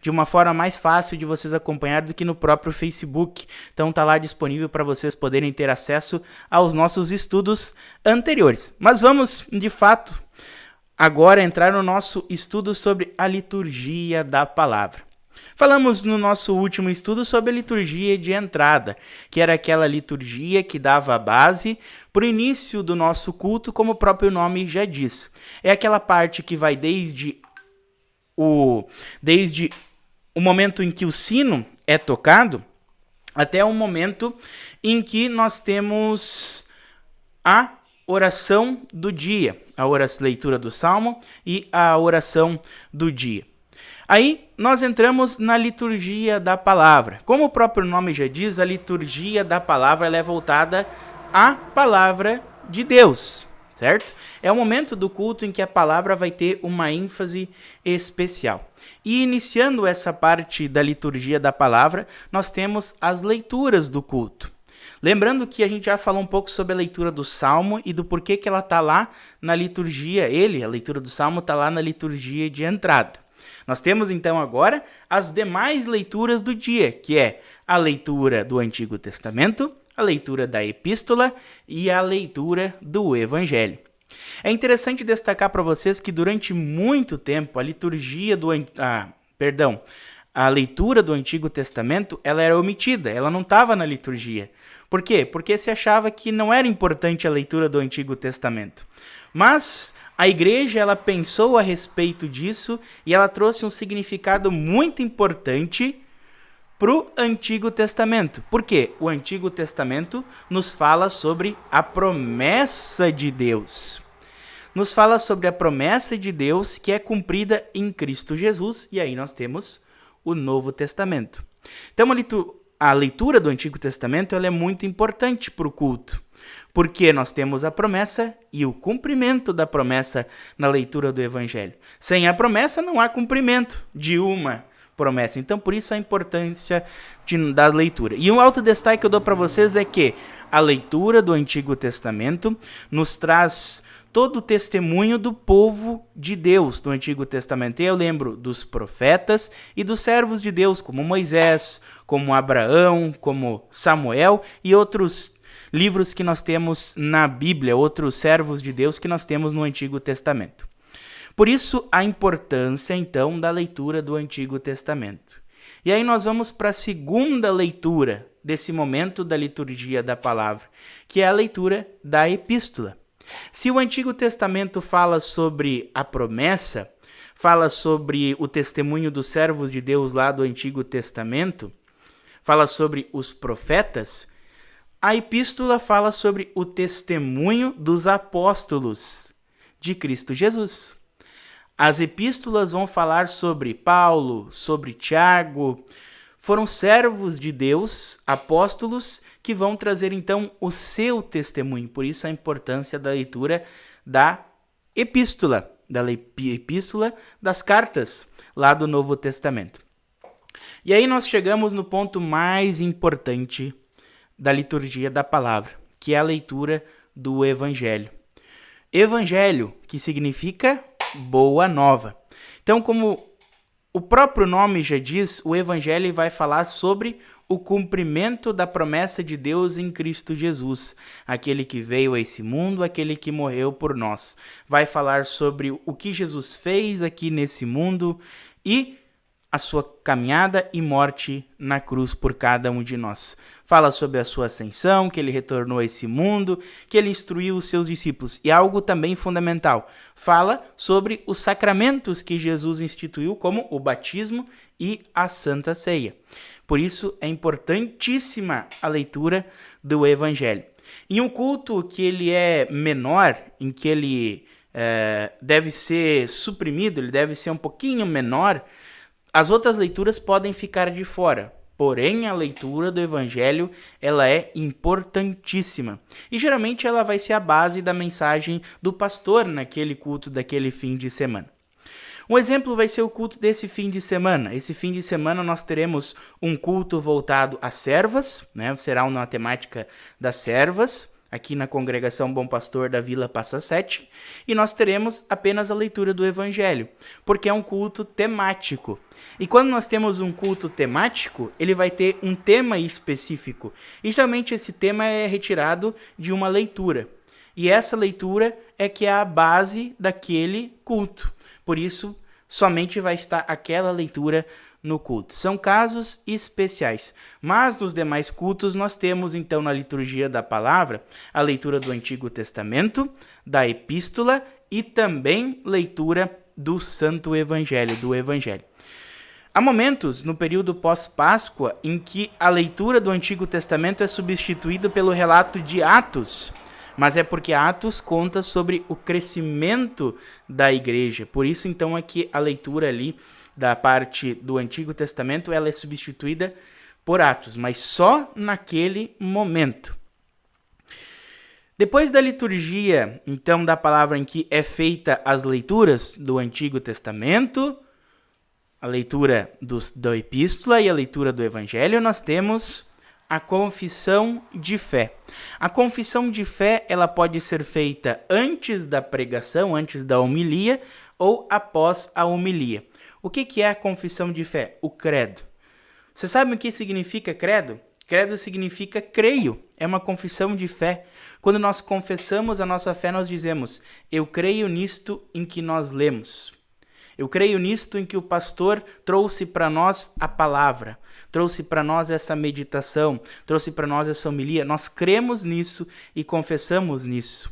de uma forma mais fácil de vocês acompanhar do que no próprio Facebook. Então tá lá disponível para vocês poderem ter acesso aos nossos estudos anteriores. Mas vamos, de fato, agora entrar no nosso estudo sobre a liturgia da palavra. Falamos no nosso último estudo sobre a liturgia de entrada, que era aquela liturgia que dava a base para o início do nosso culto, como o próprio nome já diz. É aquela parte que vai desde o momento em que o sino é tocado até o momento em que nós temos a oração do dia, a leitura do Salmo e a oração do dia. Aí nós entramos na liturgia da palavra. Como o próprio nome já diz, a liturgia da palavra ela é voltada à palavra de Deus, certo? É o momento do culto em que a palavra vai ter uma ênfase especial. E iniciando essa parte da liturgia da palavra, nós temos as leituras do culto. Lembrando que a gente já falou um pouco sobre a leitura do Salmo e do porquê que ela está lá na liturgia. A leitura do Salmo está lá na liturgia de entrada. Nós temos então agora as demais leituras do dia, que é a leitura do Antigo Testamento, a leitura da Epístola e a leitura do Evangelho. É interessante destacar para vocês que durante muito tempo a leitura do Antigo Testamento ela era omitida, ela não estava na liturgia. Por quê? Porque se achava que não era importante a leitura do Antigo Testamento. Mas a igreja ela pensou a respeito disso e ela trouxe um significado muito importante para o Antigo Testamento. Por quê? O Antigo Testamento nos fala sobre a promessa de Deus. Nos fala sobre a promessa de Deus que é cumprida em Cristo Jesus, e aí nós temos o Novo Testamento. Então a leitura do Antigo Testamento ela é muito importante para o culto, porque nós temos a promessa e o cumprimento da promessa na leitura do Evangelho. Sem a promessa não há cumprimento de uma promessa. Então, por isso a importância da leitura. E um alto destaque que eu dou para vocês é que a leitura do Antigo Testamento nos traz todo o testemunho do povo de Deus do Antigo Testamento. E eu lembro dos profetas e dos servos de Deus, como Moisés, como Abraão, como Samuel e outros livros que nós temos na Bíblia, outros servos de Deus que nós temos no Antigo Testamento. Por isso, a importância, então, da leitura do Antigo Testamento. E aí nós vamos para a segunda leitura desse momento da liturgia da palavra, que é a leitura da Epístola. Se o Antigo Testamento fala sobre a promessa, fala sobre o testemunho dos servos de Deus lá do Antigo Testamento, fala sobre os profetas, a Epístola fala sobre o testemunho dos apóstolos de Cristo Jesus. As epístolas vão falar sobre Paulo, sobre Tiago. Foram servos de Deus, apóstolos, que vão trazer então o seu testemunho. Por isso a importância da leitura da epístola das cartas lá do Novo Testamento. E aí nós chegamos no ponto mais importante da liturgia da palavra, que é a leitura do Evangelho. Evangelho, que significa boa nova. Então, como o próprio nome já diz, o Evangelho vai falar sobre o cumprimento da promessa de Deus em Cristo Jesus, aquele que veio a esse mundo, aquele que morreu por nós. Vai falar sobre o que Jesus fez aqui nesse mundo e a sua caminhada e morte na cruz por cada um de nós. Fala sobre a sua ascensão, que ele retornou a esse mundo, que ele instruiu os seus discípulos. E algo também fundamental, fala sobre os sacramentos que Jesus instituiu, como o batismo e a Santa Ceia. Por isso é importantíssima a leitura do Evangelho. Em um culto que ele é menor, em que ele deve ser suprimido, ele deve ser um pouquinho menor, as outras leituras podem ficar de fora, porém a leitura do Evangelho ela é importantíssima. E geralmente ela vai ser a base da mensagem do pastor naquele culto daquele fim de semana. Um exemplo vai ser o culto desse fim de semana. Esse fim de semana nós teremos um culto voltado às servas, né? Será uma temática das servas, aqui na Congregação Bom Pastor da Vila Passa Sete, e nós teremos apenas a leitura do Evangelho, porque é um culto temático. E quando nós temos um culto temático, ele vai ter um tema específico, e geralmente esse tema é retirado de uma leitura. E essa leitura é que é a base daquele culto. Por isso, somente vai estar aquela leitura no culto. São casos especiais. Mas nos demais cultos nós temos então na liturgia da palavra a leitura do Antigo Testamento, da Epístola e também leitura do Santo Evangelho, do Evangelho. Há momentos no período pós-Páscoa em que a leitura do Antigo Testamento é substituída pelo relato de Atos, mas é porque Atos conta sobre o crescimento da igreja. Por isso, então, é que a leitura ali da parte do Antigo Testamento ela é substituída por Atos, mas só naquele momento. Depois da liturgia, então, da palavra em que é feita as leituras do Antigo Testamento, a leitura da Epístola e a leitura do Evangelho, nós temos a confissão de fé. A confissão de fé ela pode ser feita antes da pregação, antes da homilia, ou após a homilia. O que é a confissão de fé? O credo. Você sabe o que significa credo? Credo significa creio. É uma confissão de fé. Quando nós confessamos a nossa fé, nós dizemos, eu creio nisto em que nós lemos. Eu creio nisto em que o pastor trouxe para nós a palavra, trouxe para nós essa meditação, trouxe para nós essa homilia. Nós cremos nisso e confessamos nisso.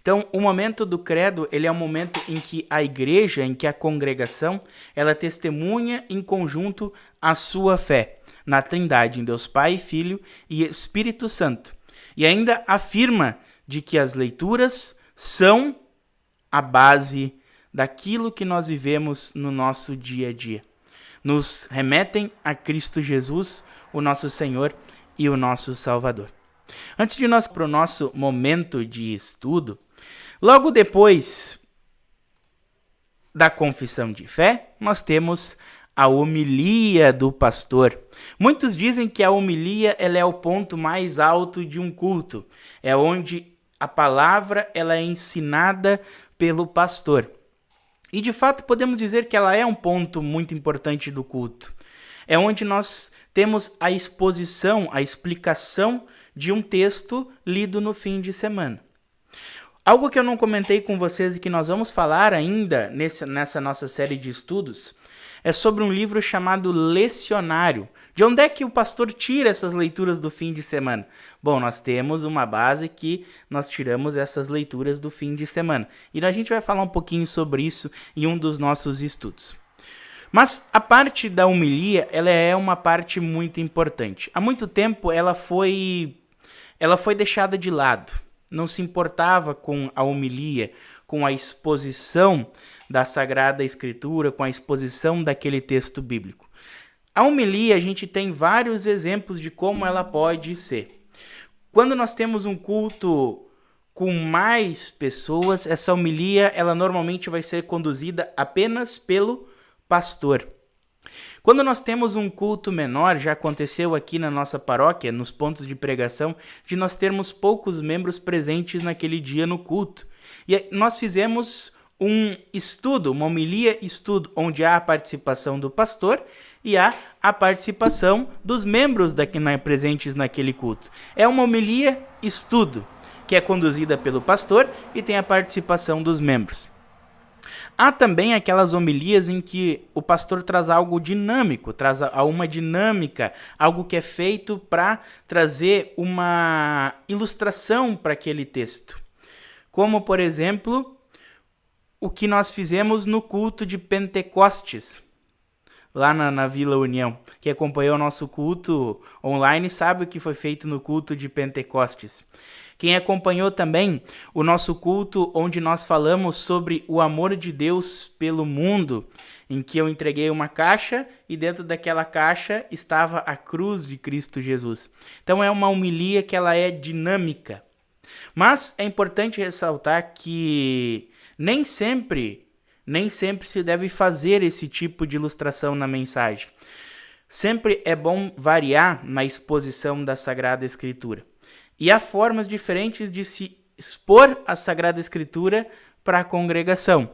Então, o momento do credo, ele é um momento em que a igreja, em que a congregação, ela testemunha em conjunto a sua fé na Trindade, em Deus Pai, Filho e Espírito Santo. E ainda afirma de que as leituras são a base daquilo que nós vivemos no nosso dia a dia. Nos remetem a Cristo Jesus, o nosso Senhor e o nosso Salvador. Antes de nós para o nosso momento de estudo, logo depois da confissão de fé, nós temos a homilia do pastor. Muitos dizem que a homilia ela é o ponto mais alto de um culto. É onde a palavra ela é ensinada pelo pastor. E de fato podemos dizer que ela é um ponto muito importante do culto. É onde nós temos a exposição, a explicação de um texto lido no fim de semana. Algo que eu não comentei com vocês e que nós vamos falar ainda nessa nossa série de estudos é sobre um livro chamado Lecionário. De onde é que o pastor tira essas leituras do fim de semana? Bom, nós temos uma base que nós tiramos essas leituras do fim de semana. E a gente vai falar um pouquinho sobre isso em um dos nossos estudos. Mas a parte da homilia, ela é uma parte muito importante. Há muito tempo ela foi deixada de lado. Não se importava com a homilia, com a exposição da Sagrada Escritura, com a exposição daquele texto bíblico. A homilia, a gente tem vários exemplos de como ela pode ser. Quando nós temos um culto com mais pessoas, essa homilia, ela normalmente vai ser conduzida apenas pelo pastor. Quando nós temos um culto menor, já aconteceu aqui na nossa paróquia, nos pontos de pregação, de nós termos poucos membros presentes naquele dia no culto. E nós fizemos um estudo, uma homilia estudo, onde há a participação do pastor e há a participação dos membros presentes naquele culto. É uma homilia estudo, que é conduzida pelo pastor e tem a participação dos membros. Há também aquelas homilias em que o pastor traz algo dinâmico, traz uma dinâmica, algo que é feito para trazer uma ilustração para aquele texto. Como, por exemplo, o que nós fizemos no culto de Pentecostes, lá na Vila União. Quem acompanhou o nosso culto online sabe o que foi feito no culto de Pentecostes. Quem acompanhou também o nosso culto onde nós falamos sobre o amor de Deus pelo mundo, em que eu entreguei uma caixa e dentro daquela caixa estava a cruz de Cristo Jesus. Então é uma homilia que ela é dinâmica. Mas é importante ressaltar que nem sempre se deve fazer esse tipo de ilustração na mensagem. Sempre é bom variar na exposição da Sagrada Escritura. E há formas diferentes de se expor a Sagrada Escritura para a congregação.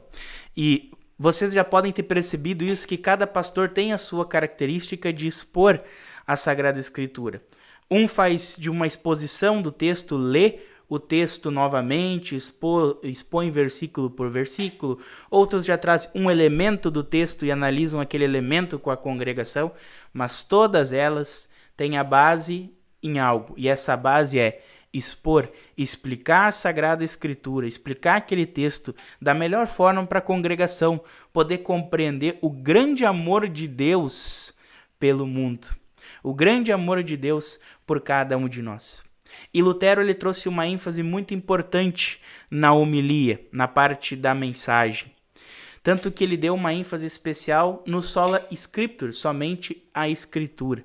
E vocês já podem ter percebido isso, que cada pastor tem a sua característica de expor a Sagrada Escritura. Um faz de uma exposição do texto, lê o texto novamente, expõe versículo por versículo. Outros já trazem um elemento do texto e analisam aquele elemento com a congregação, mas todas elas têm a base em algo, e essa base é expor, explicar a Sagrada Escritura, explicar aquele texto da melhor forma para a congregação poder compreender o grande amor de Deus pelo mundo, o grande amor de Deus por cada um de nós. E Lutero ele trouxe uma ênfase muito importante na homilia, na parte da mensagem. Tanto que ele deu uma ênfase especial no sola scriptura, somente a Escritura.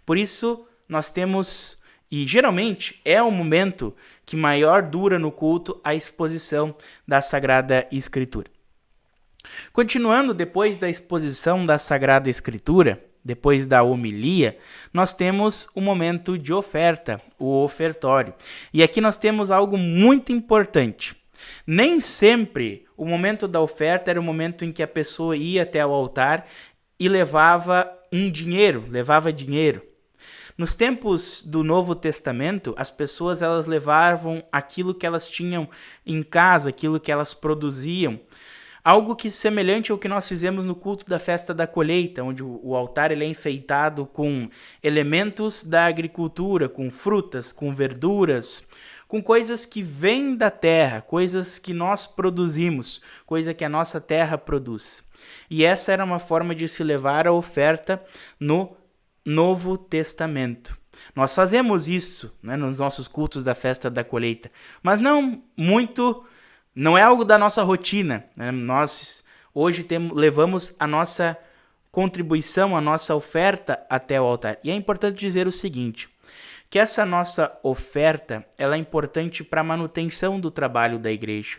Por isso, nós temos, e geralmente é o momento que maior dura no culto, a exposição da Sagrada Escritura. Continuando, depois da exposição da Sagrada Escritura, depois da homilia, nós temos o momento de oferta, o ofertório. E aqui nós temos algo muito importante. Nem sempre o momento da oferta era o momento em que a pessoa ia até o altar e levava dinheiro. Nos tempos do Novo Testamento, as pessoas elas levavam aquilo que elas tinham em casa, aquilo que elas produziam. Algo que semelhante ao que nós fizemos no culto da festa da colheita, onde o altar ele é enfeitado com elementos da agricultura, com frutas, com verduras, com coisas que vêm da terra, coisas que nós produzimos, coisa que a nossa terra produz. E essa era uma forma de se levar a oferta no Novo Testamento. Nós fazemos isso, né, nos nossos cultos da festa da colheita, mas não é algo da nossa rotina, né? Nós hoje levamos a nossa contribuição, a nossa oferta até o altar. E é importante dizer o seguinte, que essa nossa oferta ela é importante para a manutenção do trabalho da igreja.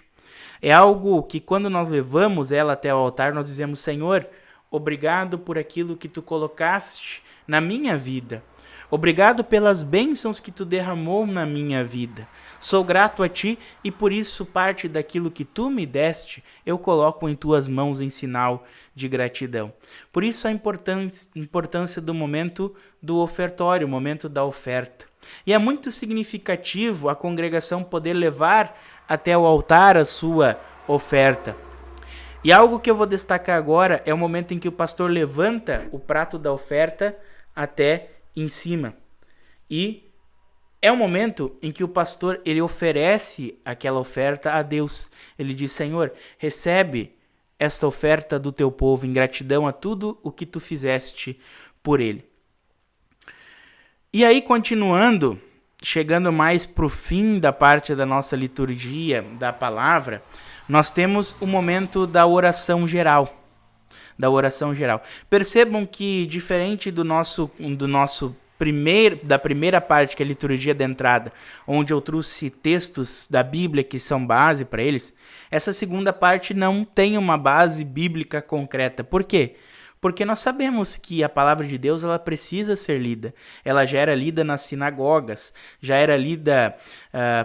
É algo que quando nós levamos ela até o altar, nós dizemos, Senhor, obrigado por aquilo que tu colocaste na minha vida. Obrigado pelas bênçãos que tu derramou na minha vida. Sou grato a ti e por isso parte daquilo que tu me deste, eu coloco em tuas mãos em sinal de gratidão. Por isso a importância do momento do ofertório, o momento da oferta. E é muito significativo a congregação poder levar até o altar a sua oferta. E algo que eu vou destacar agora é o momento em que o pastor levanta o prato da oferta até em cima. E é o momento em que o pastor ele oferece aquela oferta a Deus. Ele diz, Senhor, recebe esta oferta do teu povo em gratidão a tudo o que tu fizeste por ele. E aí, continuando, chegando mais para o fim da parte da nossa liturgia, da palavra, nós temos o momento da oração geral. Percebam que, diferente da primeira parte, que é a liturgia da entrada, onde eu trouxe textos da Bíblia que são base para eles, essa segunda parte não tem uma base bíblica concreta. Por quê? Porque nós sabemos que a palavra de Deus ela precisa ser lida. Ela já era lida nas sinagogas, já era lida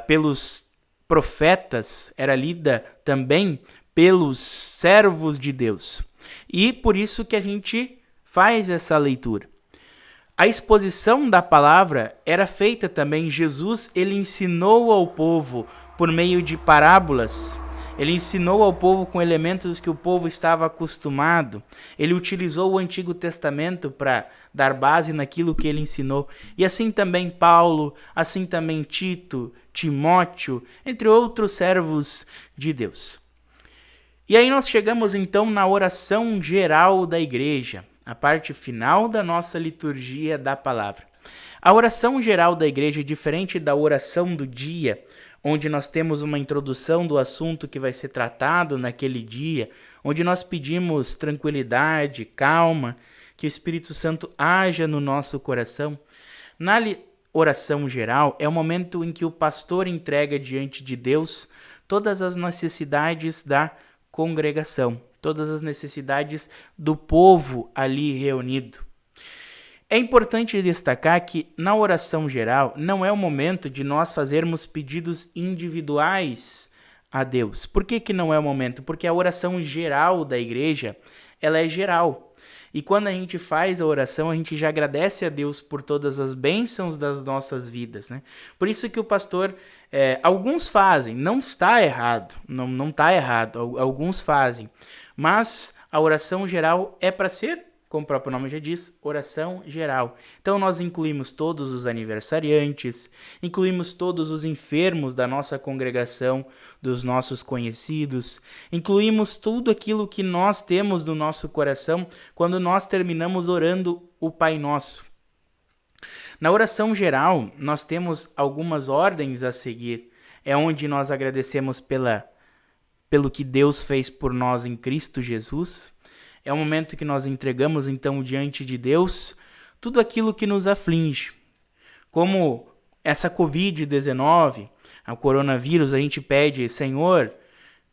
pelos profetas, era lida também pelos servos de Deus. E por isso que a gente faz essa leitura. A exposição da palavra era feita também. Jesus ele ensinou ao povo por meio de parábolas. Ele ensinou ao povo com elementos que o povo estava acostumado. Ele utilizou o Antigo Testamento para dar base naquilo que ele ensinou. E assim também Paulo, assim também Tito, Timóteo, entre outros servos de Deus. E aí nós chegamos então na oração geral da igreja, a parte final da nossa liturgia da palavra. A oração geral da igreja é diferente da oração do dia, onde nós temos uma introdução do assunto que vai ser tratado naquele dia, onde nós pedimos tranquilidade, calma, que o Espírito Santo haja no nosso coração. Na oração geral é o momento em que o pastor entrega diante de Deus todas as necessidades da congregação, todas as necessidades do povo ali reunido. É importante destacar que na oração geral não é o momento de nós fazermos pedidos individuais a Deus. Por que não é o momento? Porque a oração geral da igreja, ela é geral. E quando a gente faz a oração, a gente já agradece a Deus por todas as bênçãos das nossas vidas, né? Por isso que o pastor, alguns fazem, não está errado, não está errado, alguns fazem. Mas a oração geral é para ser, como o próprio nome já diz, oração geral. Então nós incluímos todos os aniversariantes, incluímos todos os enfermos da nossa congregação, dos nossos conhecidos, incluímos tudo aquilo que nós temos no nosso coração quando nós terminamos orando o Pai Nosso. Na oração geral, nós temos algumas ordens a seguir. É onde nós agradecemos pelo que Deus fez por nós em Cristo Jesus. É o momento que nós entregamos, então, diante de Deus, tudo aquilo que nos aflige. Como essa Covid-19, o coronavírus, a gente pede, Senhor,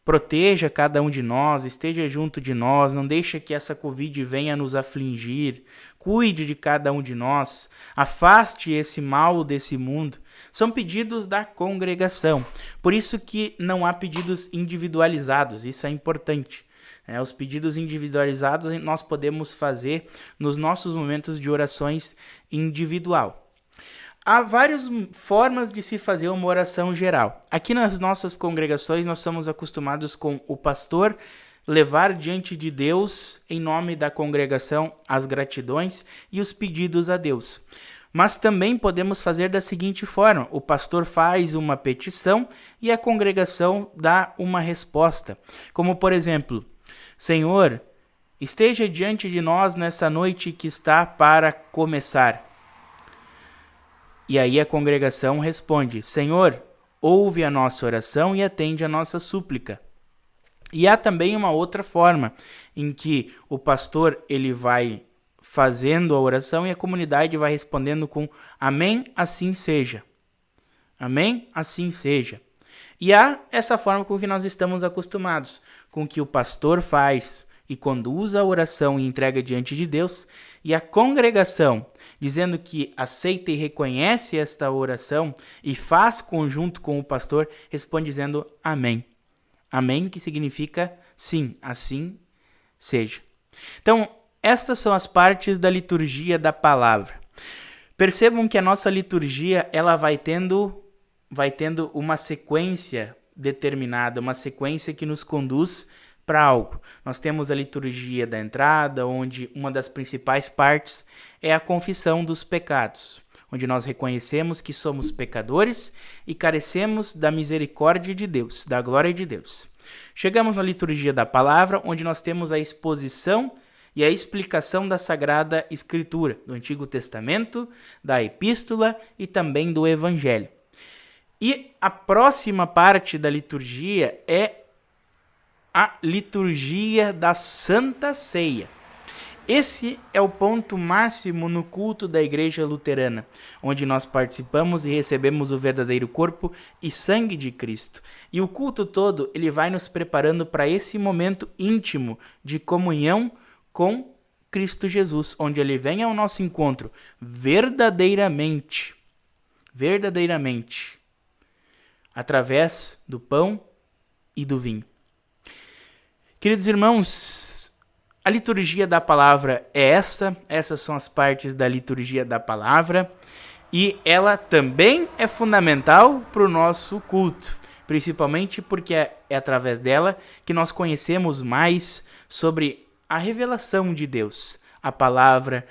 proteja cada um de nós, esteja junto de nós, não deixe que essa Covid venha nos afligir, cuide de cada um de nós, afaste esse mal desse mundo. São pedidos da congregação. Por isso que não há pedidos individualizados, isso é importante. Os pedidos individualizados nós podemos fazer nos nossos momentos de orações individual. Há várias formas de se fazer uma oração geral. Aqui nas nossas congregações nós somos acostumados com o pastor levar diante de Deus, em nome da congregação, as gratidões e os pedidos a Deus. Mas também podemos fazer da seguinte forma: o pastor faz uma petição e a congregação dá uma resposta. Como, por exemplo, Senhor, esteja diante de nós nessa noite que está para começar. E aí a congregação responde, Senhor, ouve a nossa oração e atende a nossa súplica. E há também uma outra forma, em que o pastor ele vai fazendo a oração e a comunidade vai respondendo com amém, assim seja. Amém, assim seja. E há essa forma com que nós estamos acostumados, com que o pastor faz e conduz a oração e entrega diante de Deus, e a congregação, dizendo que aceita e reconhece esta oração e faz conjunto com o pastor, responde dizendo amém. Amém, que significa sim, assim seja. Então, estas são as partes da liturgia da palavra. Percebam que a nossa liturgia ela vai tendo uma sequência determinada, uma sequência que nos conduz para algo. Nós temos a liturgia da entrada, onde uma das principais partes é a confissão dos pecados, onde nós reconhecemos que somos pecadores e carecemos da misericórdia de Deus, da glória de Deus. Chegamos na liturgia da palavra, onde nós temos a exposição e a explicação da Sagrada Escritura, do Antigo Testamento, da Epístola e também do Evangelho. E a próxima parte da liturgia é a liturgia da Santa Ceia. Esse é o ponto máximo no culto da Igreja Luterana, onde nós participamos e recebemos o verdadeiro corpo e sangue de Cristo. E o culto todo ele vai nos preparando para esse momento íntimo de comunhão com Cristo Jesus, onde ele vem ao nosso encontro verdadeiramente, através do pão e do vinho. Queridos irmãos, a liturgia da palavra é essas são as partes da liturgia da palavra, e ela também é fundamental para o nosso culto, principalmente porque é através dela que nós conhecemos mais sobre a revelação de Deus, a palavra,